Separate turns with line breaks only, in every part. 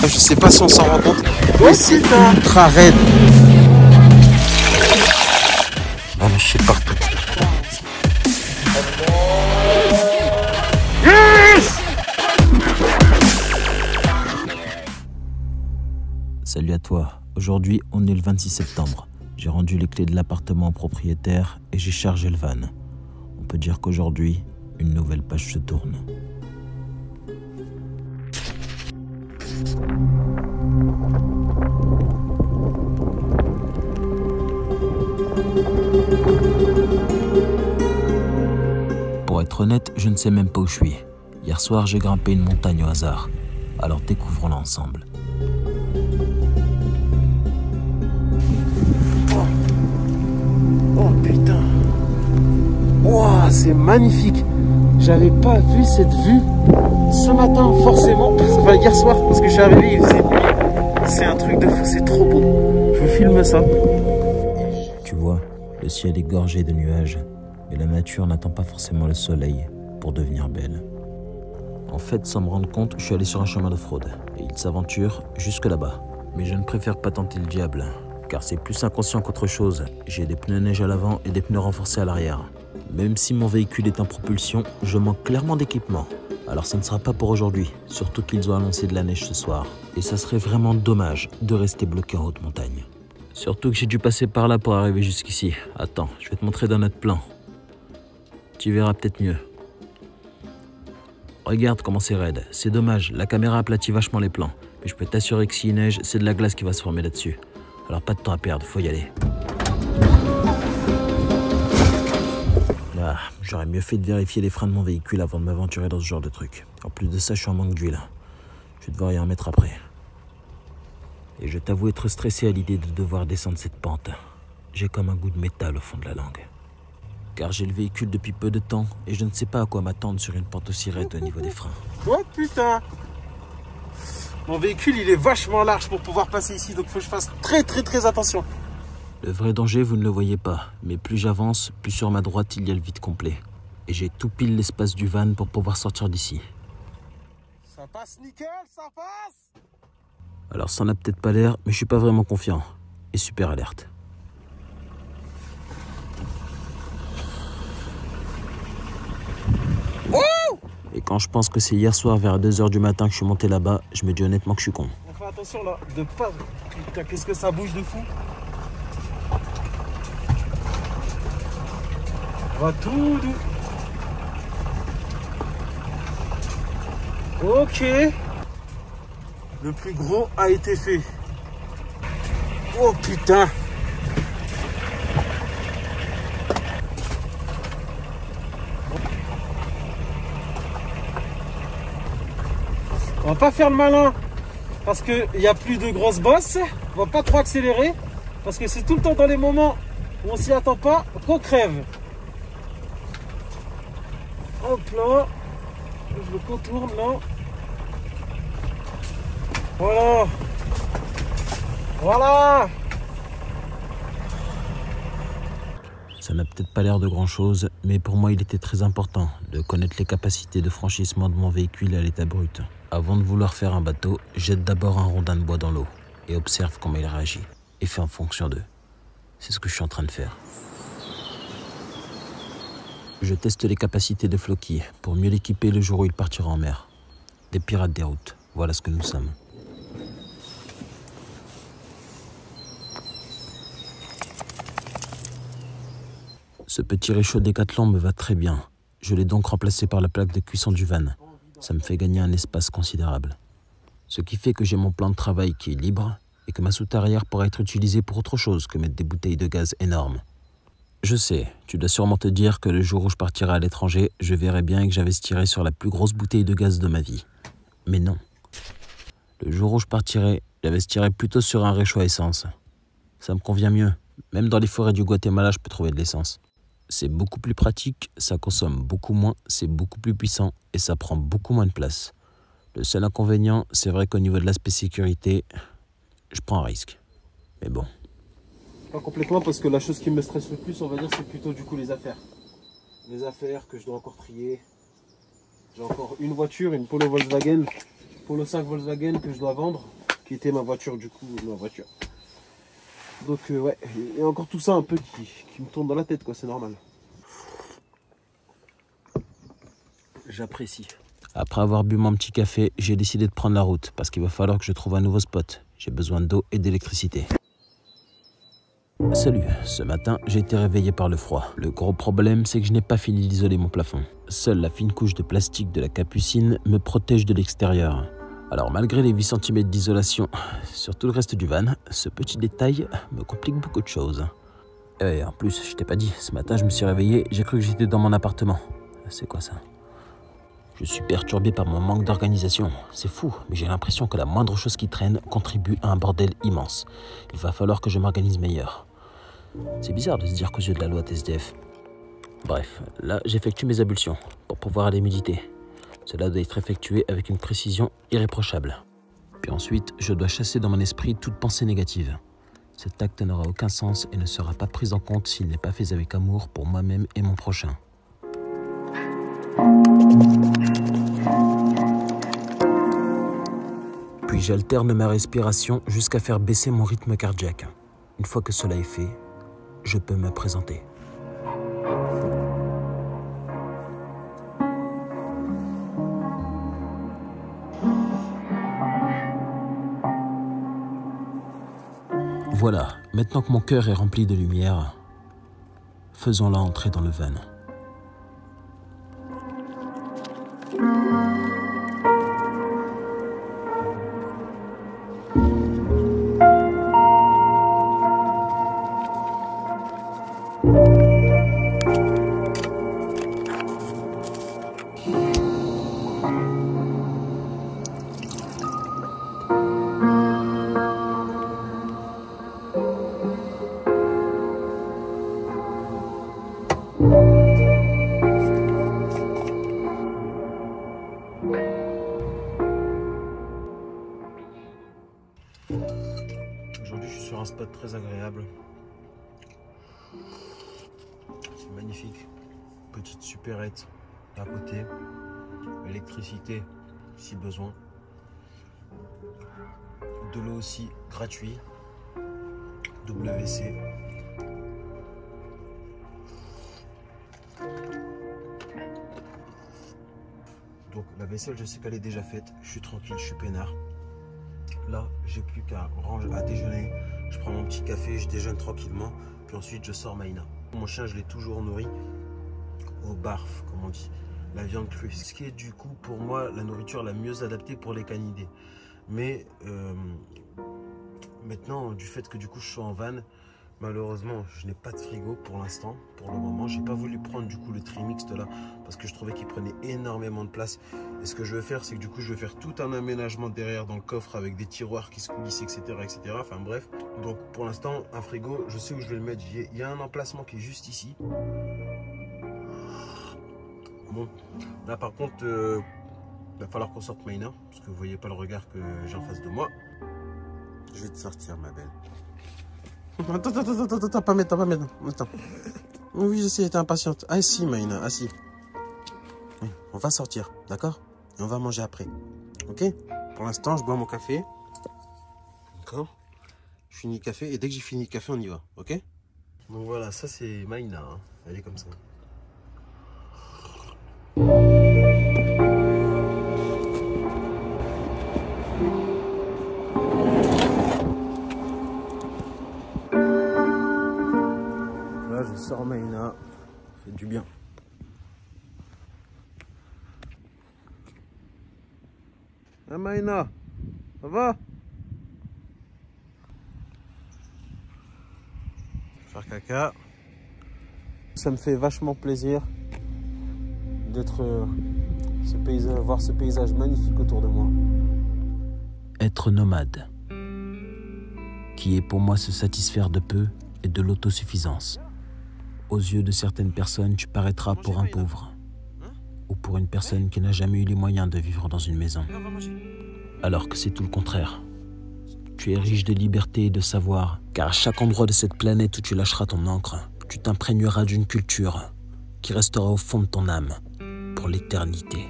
Je sais pas si on s'en rend compte, mais c'est ultra raide. Non mais je sais partout.
Salut à toi, aujourd'hui on est le 26 septembre. J'ai rendu les clés de l'appartement au propriétaire et j'ai chargé le van. On peut dire qu'aujourd'hui, une nouvelle page se tourne. Pour être honnête, je ne sais même pas où je suis. Hier soir, j'ai grimpé une montagne au hasard. Alors découvrons-la ensemble.
Oh putain. Wow, c'est magnifique. J'avais pas vu cette vue ce matin, forcément. Enfin, hier soir, parce que je suis arrivé, il faisait nuit. C'est un truc de fou, c'est trop beau. Je vous filme ça.
Tu vois, le ciel est gorgé de nuages, mais la nature n'attend pas forcément le soleil pour devenir belle. En fait, sans me rendre compte, je suis allé sur un chemin de fraude, et il s'aventure jusque là-bas. Mais je ne préfère pas tenter le diable, car c'est plus inconscient qu'autre chose. J'ai des pneus neige à l'avant et des pneus renforcés à l'arrière. Même si mon véhicule est en propulsion, je manque clairement d'équipement. Alors ça ne sera pas pour aujourd'hui, surtout qu'ils ont annoncé de la neige ce soir. Et ça serait vraiment dommage de rester bloqué en haute montagne. Surtout que j'ai dû passer par là pour arriver jusqu'ici. Attends, je vais te montrer dans notre plan. Tu verras peut-être mieux. Regarde comment c'est raide. C'est dommage, la caméra aplatit vachement les plans. Mais je peux t'assurer que s'il neige, c'est de la glace qui va se former là-dessus. Alors pas de temps à perdre, faut y aller. Ah, j'aurais mieux fait de vérifier les freins de mon véhicule avant de m'aventurer dans ce genre de truc. En plus de ça, je suis en manque d'huile. Je vais devoir y en mettre après. Et je t'avoue être stressé à l'idée de devoir descendre cette pente. J'ai comme un goût de métal au fond de la langue. Car j'ai le véhicule depuis peu de temps et je ne sais pas à quoi m'attendre sur une pente aussi raide au niveau des freins.
Oh putain. Mon véhicule il est vachement large pour pouvoir passer ici, donc il faut que je fasse très attention.
Le vrai danger, vous ne le voyez pas, mais plus j'avance, plus sur ma droite il y a le vide complet. Et j'ai tout pile l'espace du van pour pouvoir sortir d'ici.
Ça passe nickel, ça passe.
Alors ça n'a peut-être pas l'air, mais je suis pas vraiment confiant. Et super alerte. Et quand je pense que c'est hier soir vers 2 h du matin que je suis monté là-bas, je me dis honnêtement que je suis con.
On fait attention là, de pas... Putain, qu'est-ce que ça bouge de fou. On va tout doux. Ok. Le plus gros a été fait. Oh putain. On va pas faire le malin parce qu'il n'y a plus de grosses bosses. On va pas trop accélérer parce que c'est tout le temps dans les moments où on s'y attend pas qu'on crève. Hop là. Je le contourne là. Voilà. Voilà.
Ça n'a peut-être pas l'air de grand-chose, mais pour moi il était très important de connaître les capacités de franchissement de mon véhicule à l'état brut. Avant de vouloir faire un bateau, jette d'abord un rondin de bois dans l'eau et observe comment il réagit et fais en fonction d'eux. C'est ce que je suis en train de faire. Je teste les capacités de Floki pour mieux l'équiper le jour où il partira en mer. Des pirates des routes, voilà ce que nous sommes. Ce petit réchaud Décathlon me va très bien. Je l'ai donc remplacé par la plaque de cuisson du van. Ça me fait gagner un espace considérable. Ce qui fait que j'ai mon plan de travail qui est libre et que ma soute arrière pourra être utilisée pour autre chose que mettre des bouteilles de gaz énormes. Je sais, tu dois sûrement te dire que le jour où je partirai à l'étranger, je verrai bien et que j'investirai sur la plus grosse bouteille de gaz de ma vie. Mais non. Le jour où je partirai, j'investirai plutôt sur un réchaud à essence. Ça me convient mieux. Même dans les forêts du Guatemala, je peux trouver de l'essence. C'est beaucoup plus pratique, ça consomme beaucoup moins, c'est beaucoup plus puissant et ça prend beaucoup moins de place. Le seul inconvénient, c'est vrai qu'au niveau de l'aspect sécurité, je prends un risque. Mais bon.
Pas complètement parce que la chose qui me stresse le plus, on va dire, c'est plutôt du coup les affaires. Les affaires que je dois encore trier. J'ai encore une voiture, une Polo Volkswagen, Polo 5 Volkswagen que je dois vendre, qui était ma voiture du coup, ma voiture. Donc ouais, il y a encore tout ça un peu qui me tourne dans la tête quoi, c'est normal. J'apprécie.
Après avoir bu mon petit café, j'ai décidé de prendre la route parce qu'il va falloir que je trouve un nouveau spot. J'ai besoin d'eau et d'électricité. Salut, ce matin j'ai été réveillé par le froid. Le gros problème c'est que je n'ai pas fini d'isoler mon plafond. Seule la fine couche de plastique de la capucine me protège de l'extérieur. Alors malgré les 8 cm d'isolation sur tout le reste du van, ce petit détail me complique beaucoup de choses. Et en plus, je t'ai pas dit, ce matin je me suis réveillé, j'ai cru que j'étais dans mon appartement. C'est quoi ça? Je suis perturbé par mon manque d'organisation. C'est fou, mais j'ai l'impression que la moindre chose qui traîne contribue à un bordel immense. Il va falloir que je m'organise meilleur. C'est bizarre de se dire qu'aux yeux de la loi TSDF. Bref, là j'effectue mes ablutions pour pouvoir aller méditer. Cela doit être effectué avec une précision irréprochable. Puis ensuite, je dois chasser dans mon esprit toute pensée négative. Cet acte n'aura aucun sens et ne sera pas pris en compte s'il n'est pas fait avec amour pour moi-même et mon prochain. Puis j'alterne ma respiration jusqu'à faire baisser mon rythme cardiaque. Une fois que cela est fait, je peux me présenter. Voilà, maintenant que mon cœur est rempli de lumière, faisons-la entrer dans le van.
Aujourd'hui, je suis sur un spot très agréable. C'est magnifique. Petite supérette à côté. Électricité si besoin. De l'eau aussi gratuit. WC. Donc la vaisselle, je sais qu'elle est déjà faite. Je suis tranquille, je suis peinard. Là, j'ai plus qu'à déjeuner. Je prends mon petit café, je déjeune tranquillement. Puis ensuite, je sors Maïna. Mon chien, je l'ai toujours nourri au barf, comme on dit. La viande crue. Ce qui est du coup, pour moi, la nourriture la mieux adaptée pour les canidés. Mais maintenant, du fait que du coup, je suis en van, malheureusement, je n'ai pas de frigo pour l'instant. Pour le moment, j'ai pas voulu prendre du coup le trimixte là parce que je trouvais qu'il prenait énormément de place. Et ce que je vais faire, c'est que du coup, je vais faire tout un aménagement derrière dans le coffre avec des tiroirs qui se coulissent, etc., etc. Enfin bref. Donc pour l'instant, un frigo, je sais où je vais le mettre. Il y a un emplacement qui est juste ici. Bon, là par contre, il va falloir qu'on sorte Maïna parce que vous voyez pas le regard que j'ai en face de moi. Je vais te sortir, ma belle. Attends, pas mettre. Attends. Oui, je sais, t'es impatiente. Assis, Maïna, assis. Oui, on va sortir, d'accord? Et on va manger après. Ok? Pour l'instant, je bois mon café. D'accord? Je finis le café et dès que j'ai fini le café, on y va. Ok? Donc voilà, ça c'est Maïna. Hein. Elle est comme ça. Je sors Maïna, ça fait du bien. Ah Maïna, ça va? Faire caca. Ça me fait vachement plaisir d'être voir ce paysage magnifique autour de moi.
Être nomade, qui est pour moi se satisfaire de peu et de l'autosuffisance. Aux yeux de certaines personnes, tu paraîtras pour un pauvre ou pour une personne qui n'a jamais eu les moyens de vivre dans une maison. Alors que c'est tout le contraire. Tu es riche de liberté et de savoir, car à chaque endroit de cette planète où tu lâcheras ton encre, tu t'imprégneras d'une culture qui restera au fond de ton âme pour l'éternité.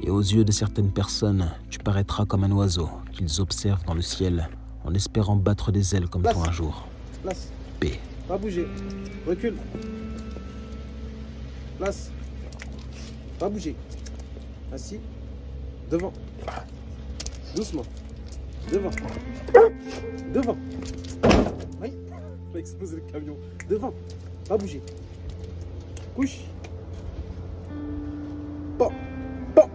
Et aux yeux de certaines personnes, tu paraîtras comme un oiseau qu'ils observent dans le ciel en espérant battre des ailes comme toi un jour.
Place.
Paix.
Pas bouger. Recule. Place. Pas bouger. Assis. Devant. Doucement. Devant. Devant. Oui. On va exploser le camion. Devant. Pas bouger. Couche. Bon. Bon.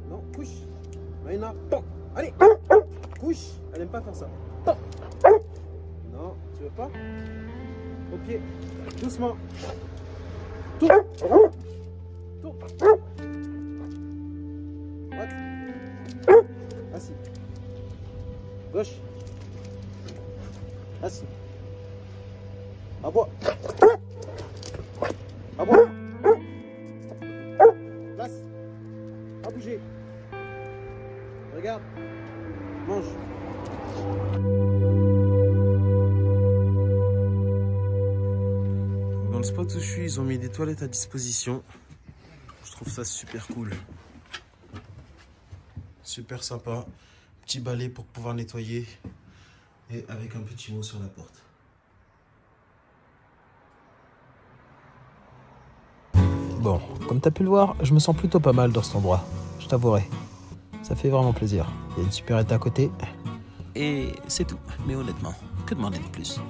Non, couche. Maïna. Bon. Allez. Couche. Elle aime pas faire ça. Bon. Non, tu veux pas? Ok. Doucement. Tourne. Tourne. Droite. Assis. Gauche. Assis. Aboie. Aboie. Place. Pas bouger. Regarde. Mange. Dans le spot où je suis, ils ont mis des toilettes à disposition. Je trouve ça super cool. Super sympa. Petit balai pour pouvoir nettoyer. Et avec un petit mot sur la porte.
Bon, comme t'as pu le voir, je me sens plutôt pas mal dans cet endroit. Je t'avouerai. Ça fait vraiment plaisir. Il y a une supérette à côté. Et c'est tout. Mais honnêtement, que demander de plus?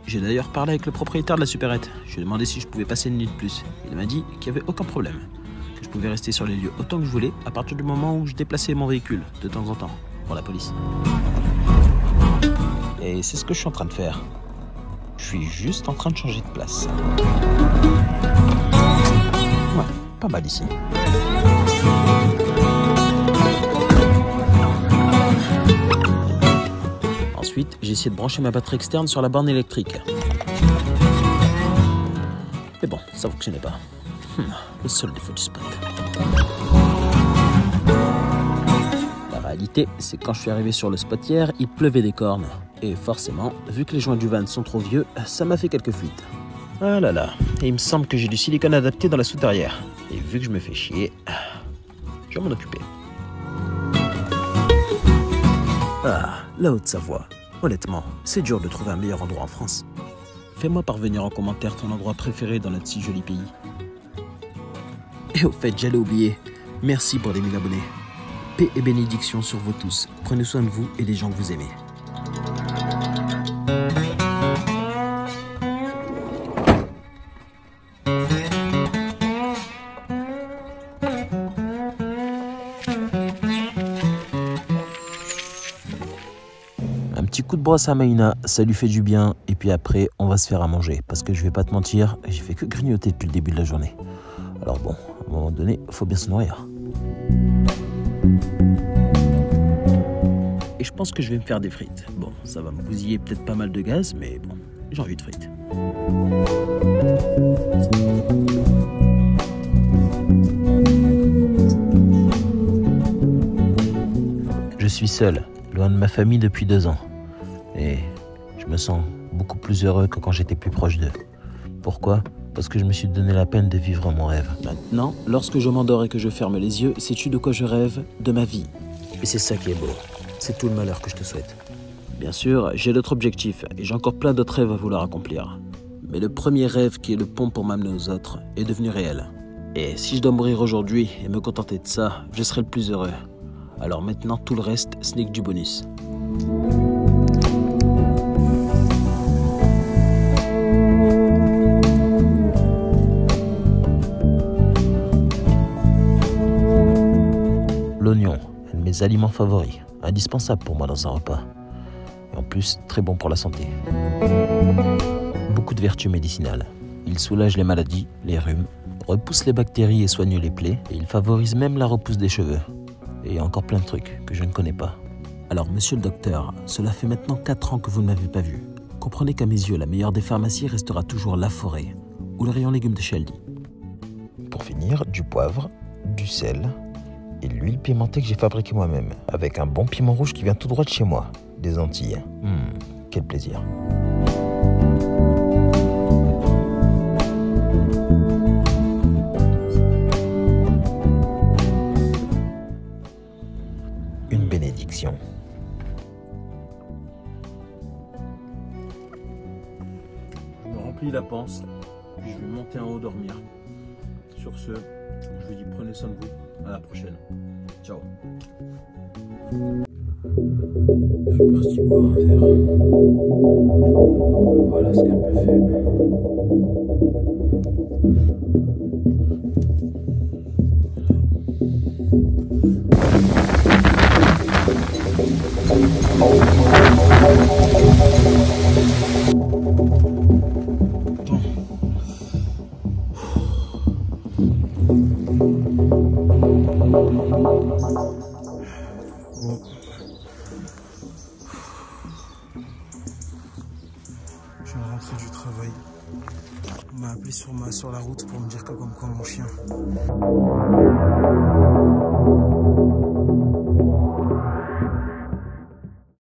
J'ai d'ailleurs parlé avec le propriétaire de la supérette. Je lui ai demandé si je pouvais passer une nuit de plus. Il m'a dit qu'il n'y avait aucun problème. Que je pouvais rester sur les lieux autant que je voulais à partir du moment où je déplaçais mon véhicule de temps en temps pour la police. Et c'est ce que je suis en train de faire. Je suis juste en train de changer de place. Ouais, pas mal ici. Ensuite, j'ai essayé de brancher ma batterie externe sur la borne électrique. Mais bon, ça fonctionnait pas. Le seul défaut du spot. La réalité, c'est que quand je suis arrivé sur le spot hier, il pleuvait des cornes. Et forcément, vu que les joints du van sont trop vieux, ça m'a fait quelques fuites. Ah là là, et il me semble que j'ai du silicone adapté dans la soutarière. Et vu que je me fais chier, je vais m'en occuper. Ah, la Haute-Savoie. Honnêtement, c'est dur de trouver un meilleur endroit en France. Fais-moi parvenir en commentaire ton endroit préféré dans notre si joli pays. Et au fait, j'allais oublier, merci pour les 1000 abonnés. Paix et bénédiction sur vous tous. Prenez soin de vous et des gens que vous aimez. Un petit coup de brosse à Maïna, ça lui fait du bien. Et puis après, on va se faire à manger. Parce que je vais pas te mentir, j'ai fait que grignoter depuis le début de la journée. Alors bon, à un moment donné, faut bien se nourrir. Et je pense que je vais me faire des frites. Bon, ça va me bousiller peut-être pas mal de gaz, mais bon, j'ai envie de frites. Je suis seul, loin de ma famille depuis 2 ans. Et je me sens beaucoup plus heureux que quand j'étais plus proche d'eux. Pourquoi ? Parce que je me suis donné la peine de vivre mon rêve. Maintenant, lorsque je m'endors et que je ferme les yeux, sais-tu de quoi je rêve ? De ma vie. Et c'est ça qui est beau. C'est tout le malheur que je te souhaite. Bien sûr, j'ai d'autres objectifs et j'ai encore plein d'autres rêves à vouloir accomplir. Mais le premier rêve qui est le pont pour m'amener aux autres est devenu réel. Et si je dois mourir aujourd'hui et me contenter de ça, je serai le plus heureux. Alors maintenant, tout le reste, ce n'est que du bonus. L'oignon, un de mes aliments favoris, indispensable pour moi dans un repas. Et en plus, très bon pour la santé. Beaucoup de vertus médicinales. Il soulage les maladies, les rhumes, repousse les bactéries et soigne les plaies, et il favorise même la repousse des cheveux. Et il y a encore plein de trucs que je ne connais pas. Alors, monsieur le docteur, cela fait maintenant 4 ans que vous ne m'avez pas vu. Comprenez qu'à mes yeux, la meilleure des pharmacies restera toujours La Forêt, ou le rayon légumes de chez Aldi. Pour finir, du poivre, du sel et l'huile pimentée que j'ai fabriquée moi-même, avec un bon piment rouge qui vient tout droit de chez moi, des Antilles. Quel plaisir. rempli la panse, puis je vais monter en haut dormir. Sur ce, je vous dis prenez soin de vous, à la prochaine. Ciao. Je suis parti boire un verre. Voilà ce qu'elle me fait.
Bon. Je viens de rentrer du travail. On m'a appelé. appelé sur la route pour me dire que comme quoi mon chien